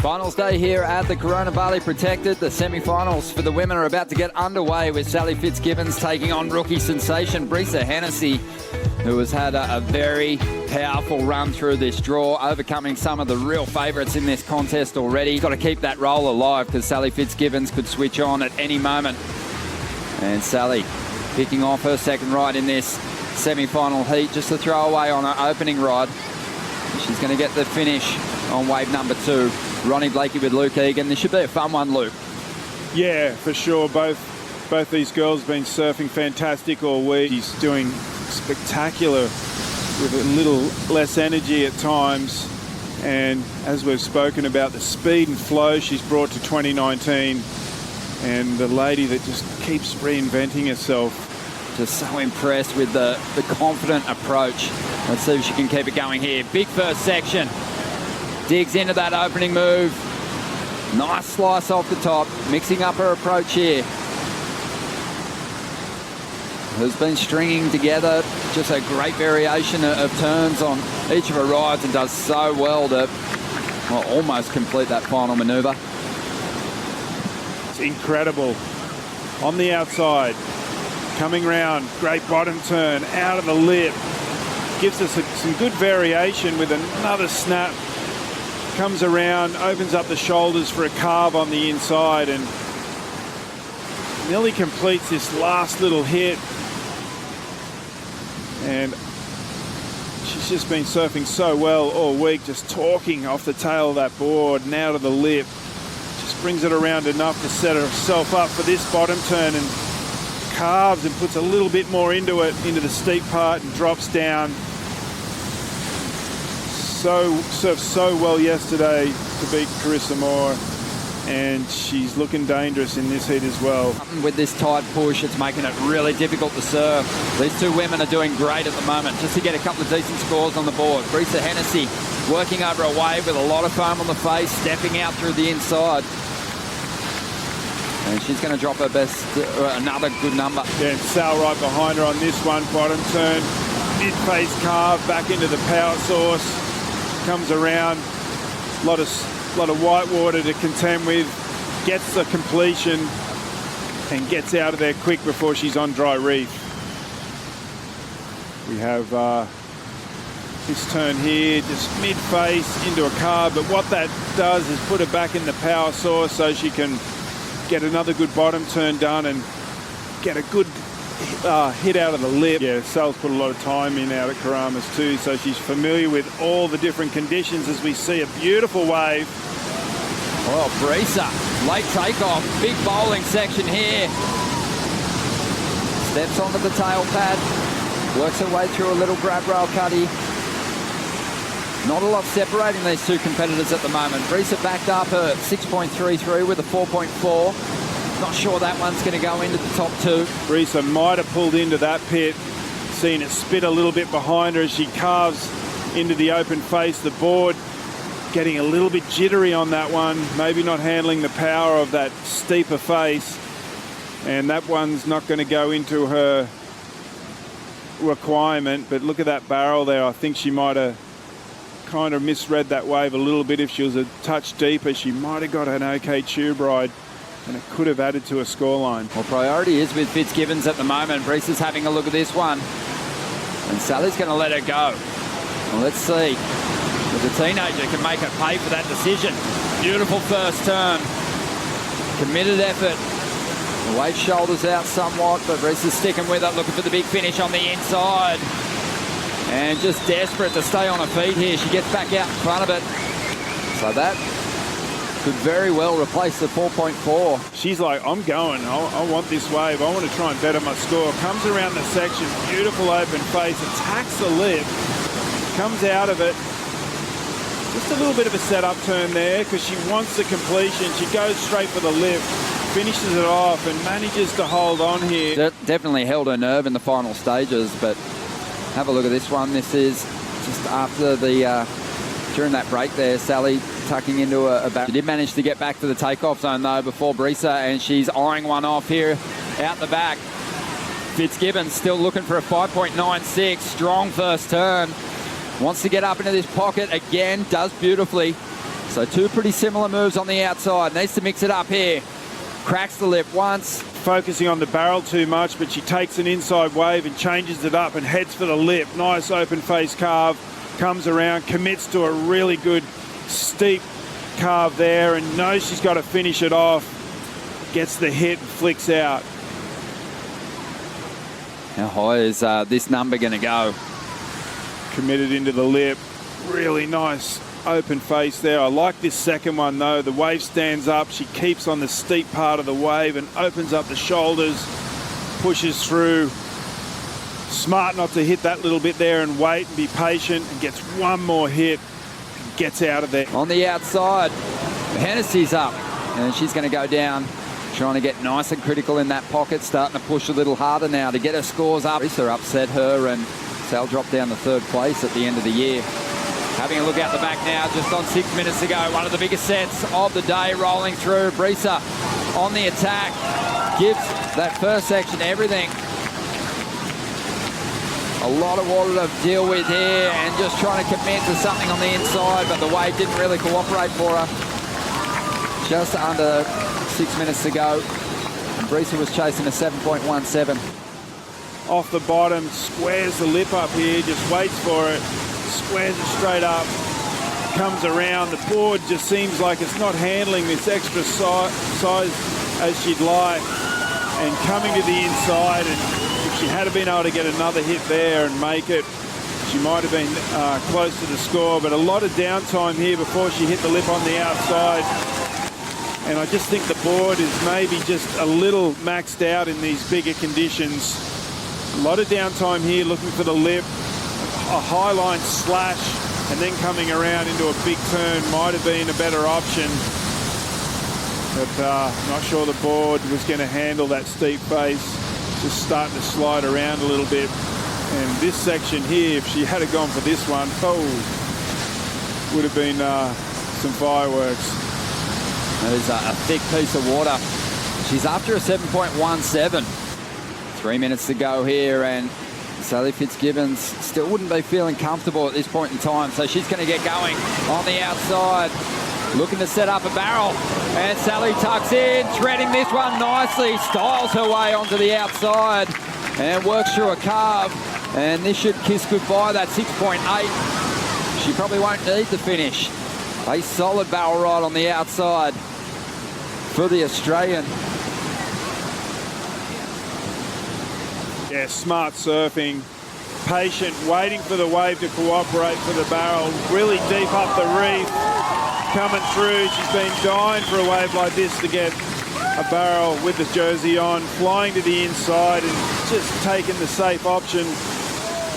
Finals day here at the Corona Bali Protected. The semi-finals for the women are about to get underway with Sally Fitzgibbons taking on rookie sensation Brisa Hennessy, who has had a very powerful run through this draw, overcoming some of the real favourites in this contest already. Got to keep that roll alive because Sally Fitzgibbons could switch on at any moment. And Sally picking off her second ride in this semi-final heat, just a throwaway on her opening ride. She's going to get the finish on wave number 2. Ronnie Blakey with Luke Egan. This should be a fun one, Luke. Yeah, for sure. Both these girls have been surfing fantastic all week. She's doing spectacular with a little less energy at times. And as we've spoken about, the speed and flow she's brought to 2019, and the lady that just keeps reinventing herself. Just so impressed with the confident approach. Let's see if she can keep it going here. Big first section. Digs into that opening move. Nice slice off the top. Mixing up her approach here. Has been stringing together just a great variation of turns on each of her rides and does so well to almost complete that final manoeuvre. It's incredible. On the outside. Coming round, great bottom turn, out of the lip. Gives us some good variation with another snap. Comes around, opens up the shoulders for a carve on the inside and nearly completes this last little hit. And she's just been surfing so well all week, just talking off the tail of that board and out of the lip. Just brings it around enough to set herself up for this bottom turn and carves and puts a little bit more into it, into the steep part, and drops down. Surfed so well yesterday to beat Carissa Moore, and she's looking dangerous in this heat as well. With this tight push, it's making it really difficult to surf. These two women are doing great at the moment, just to get a couple of decent scores on the board. Brisa Hennessy working over a wave with a lot of foam on the face, stepping out through the inside. And she's going to drop her best, another good number. Yeah, and Sal right behind her on this one. Bottom turn, mid-face carve, back into the power source. Comes around, a lot of white water to contend with. Gets the completion and gets out of there quick before she's on dry reef. We have this turn here, just mid-face into a carve. But what that does is put her back in the power source so she can get another good bottom turn done and get a good hit out of the lip. Yeah, Sal's put a lot of time in out at Karamas too, so she's familiar with all the different conditions as we see a beautiful wave. Well, Brisa, late takeoff, big bowling section here. Steps onto the tail pad, works her way through a little grab rail cutty. Not a lot separating these two competitors at the moment. Brisa backed up her 6.33 with a 4.4. Not sure that one's going to go into the top 2. Brisa might have pulled into that pit, seen it spit a little bit behind her as she carves into the open face. The board getting a little bit jittery on that one, maybe not handling the power of that steeper face. And that one's not going to go into her requirement, but look at that barrel there. I think she might have kind of misread that wave a little bit. If she was a touch deeper, she might have got an okay tube ride, and it could have added to a scoreline. Well, priority is with Fitzgibbons at the moment. Brisa's having a look at this one, and Sally's going to let her go. Well, let's see if the teenager can make her pay for that decision. Beautiful first turn. Committed effort. The wave shoulders out somewhat, but Brisa's sticking with it, looking for the big finish on the inside. And just desperate to stay on her feet here. She gets back out in front of it. So that could very well replace the 4.4. She's like, I'm going. I want this wave. I want to try and better my score. Comes around the section. Beautiful open face. Attacks the lip. Comes out of it. Just a little bit of a setup turn there because she wants the completion. She goes straight for the lip. Finishes it off and manages to hold on here. Definitely held her nerve in the final stages, but have a look at this one. This is just after the during that break there, Sally tucking into a back. She did manage to get back to the takeoff zone though before Brisa, and she's eyeing one off here out the back. Fitzgibbons still looking for a 5.96. Strong first turn. Wants to get up into this pocket again. Does beautifully. So two pretty similar moves on the outside. Needs to mix it up here. Cracks the lip once. Focusing on the barrel too much, but she takes an inside wave and changes it up and heads for the lip. Nice open face carve. Comes around, commits to a really good steep carve there and knows she's got to finish it off. Gets the hit and flicks out. How high is this number going to go? Committed into the lip. Really nice open face there. I like this second one though. The wave stands up. She keeps on the steep part of the wave and opens up the shoulders, pushes through. Smart not to hit that little bit there and wait and be patient, and gets one more hit and gets out of there. On the outside, Hennessy's up and she's going to go down, trying to get nice and critical in that pocket, starting to push a little harder now to get her scores up. Brisa upset her and Sal dropped down to third place at the end of the year. Having a look out the back now, just on 6 minutes to go. One of the biggest sets of the day rolling through. Brisa on the attack, gives that first section everything. A lot of water to deal with here and just trying to commit to something on the inside, but the wave didn't really cooperate for her. Just under 6 minutes to go. And Brisa was chasing a 7.17. Off the bottom, squares the lip up here, just waits for it. Squares it straight up, comes around. The board just seems like it's not handling this extra size as she'd like, and coming to the inside, and if she had been able to get another hit there and make it, she might have been close to the score. But a lot of downtime here before she hit the lip on the outside, and I just think the board is maybe just a little maxed out in these bigger conditions. A lot of downtime here looking for the lip. A high line slash and then coming around into a big turn might have been a better option, but not sure the board was going to handle that steep face. Just starting to slide around a little bit, and this section here, if she had gone for this one, would have been some fireworks. That is a thick piece of water. She's after a 7.17. 3 minutes to go here, and Sally Fitzgibbons still wouldn't be feeling comfortable at this point in time, so she's going to get going on the outside, looking to set up a barrel, and Sally tucks in, threading this one nicely, styles her way onto the outside and works through a carve, and this should kiss goodbye that 6.8. She probably won't need the finish. A solid barrel ride on the outside for the Australian. Yeah, smart surfing, patient, waiting for the wave to cooperate for the barrel, really deep up the reef, coming through. She's been dying for a wave like this to get a barrel with the jersey on, flying to the inside and just taking the safe option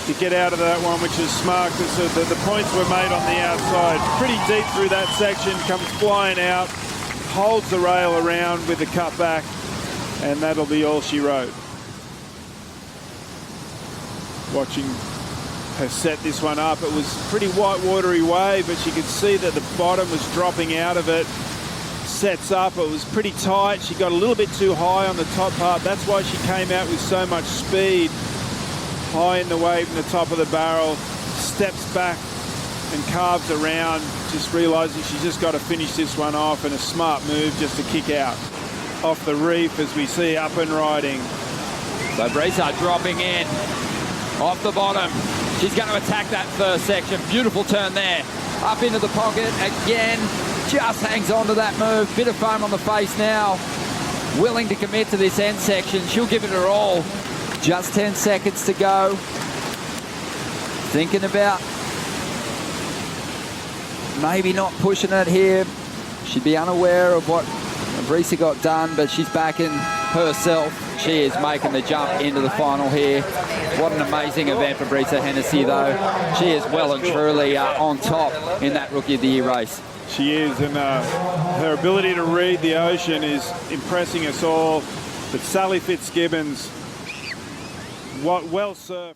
to get out of that one, which is smart because the points were made on the outside. Pretty deep through that section, comes flying out, holds the rail around with the cutback, and that'll be all she wrote. Watching her set this one up, it was a pretty white watery wave, but you could see that the bottom was dropping out of it. Sets up, it was pretty tight. She got a little bit too high on the top part. That's why she came out with so much speed. High in the wave in the top of the barrel, steps back and carves around, just realizing she's just got to finish this one off, and a smart move just to kick out. Off the reef as we see up and riding. So Brisa dropping in. Off the bottom, she's going to attack that first section. Beautiful turn there. Up into the pocket again. Just hangs on to that move. Bit of foam on the face now. Willing to commit to this end section. She'll give it her all. Just 10 seconds to go. Thinking about maybe not pushing it here. She'd be unaware of what Brisa got done, but she's backing herself. She is making the jump into the final here. What an amazing event for Brisa Hennessy, though. She is well and truly on top in that Rookie of the Year race. She is, and her ability to read the ocean is impressing us all. But Sally Fitzgibbons, what well surfed.